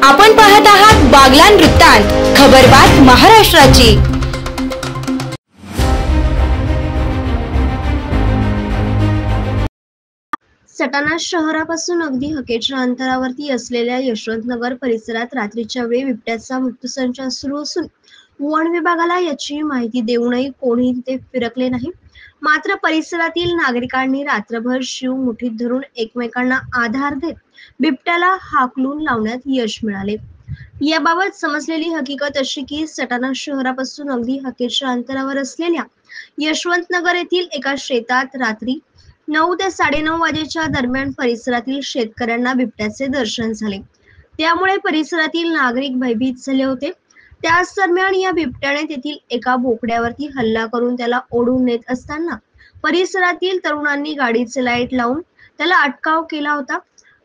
आपण पाहत आहात बागलाण वृत्तांत, खबरबात महाराष्ट्राची। सटाणा शहरापासून अगदी हकेच्या अंतरावरती असलेल्या यशवंतनगर परिसरात रात्रीच्या वेळी बिबट्याचा मृत्यूसंचार सुरू असून वन विभागाला याची माहिती देऊनही कोणीही तिथे फिरकले नाही। मात्र परिसरातील नागरिकांनी रात्रभर शिव मुठीत धरून एकमेकांना आधार देत बिबट्याला हाकलून लावण्यात यश मिळाले। याबाबत समजलेली हकीकत अशी की सटाणा शहरापासून अगदी हकेच्या अंतरावर असलेल्या यशवंतनगर येथील एका शेतात रात्री 9 ते 9:30 वाजेच्या दरम्यान परिसरातील शेतकऱ्यांना बिबट्याचे दर्शन झाले। त्यामुळे परिसरातील नागरिक भयभीत झाले होते। त्याच दरम्यान या बिबट्याने तेथील एका बोकड्यावरती हल्ला करून त्याला ओढून नेत असताना परिसरातील तरुणांनी गाडीचे लाईट लावून त्याला अटकाव केला होता।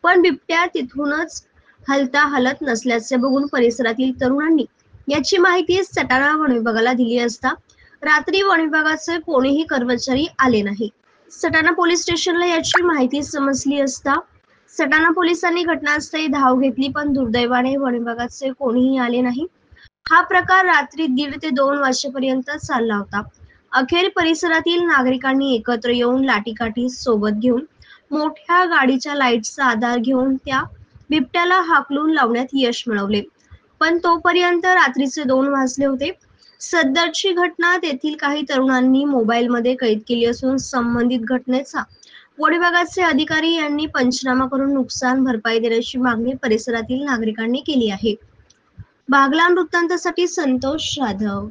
पण बिबट्या तिथूनच हलता हलत नसल्याचे बघून परिसरातील तरुणांनी याची माहिती सटाणा वन विभागाला दिली असता रात्री वन विभागाचे कोणीही कर्मचारी आले नाही। सटाणा पोलीस स्टेशनला याची माहिती समजली असता सटाणा पोलिसांनी घटनास्थळी धाव घेतली, पण दुर्दैवाने वन विभागाचे कोणीही आले नाही। हा प्रकार रात्री 1:30 ते 2 वाजेपर्यंत चालला होता। अखेर परिसरातील नागरिकांनी एकत्र येऊन लाठीकाठी सोबत घेऊन मोठ्या गाडीच्या लाईटचा आधार घेऊन त्या बिबट्याला हाकलून लावण्यात यश मिळवले, पण तोपर्यंत रात्रीचे 2 वाजले होते। सदरची घटना तेथील काही तरुणांनी मोबाईलमध्ये कैद केली असून संबंधित घटनेचा वन विभागाचे अधिकारी यांनी पंचनामा करून नुकसान भरपाई देण्याची मागणी परिसरातील नागरिकांनी केली आहे। बागलाण वृत्तांतासाठी संतोष जाधव।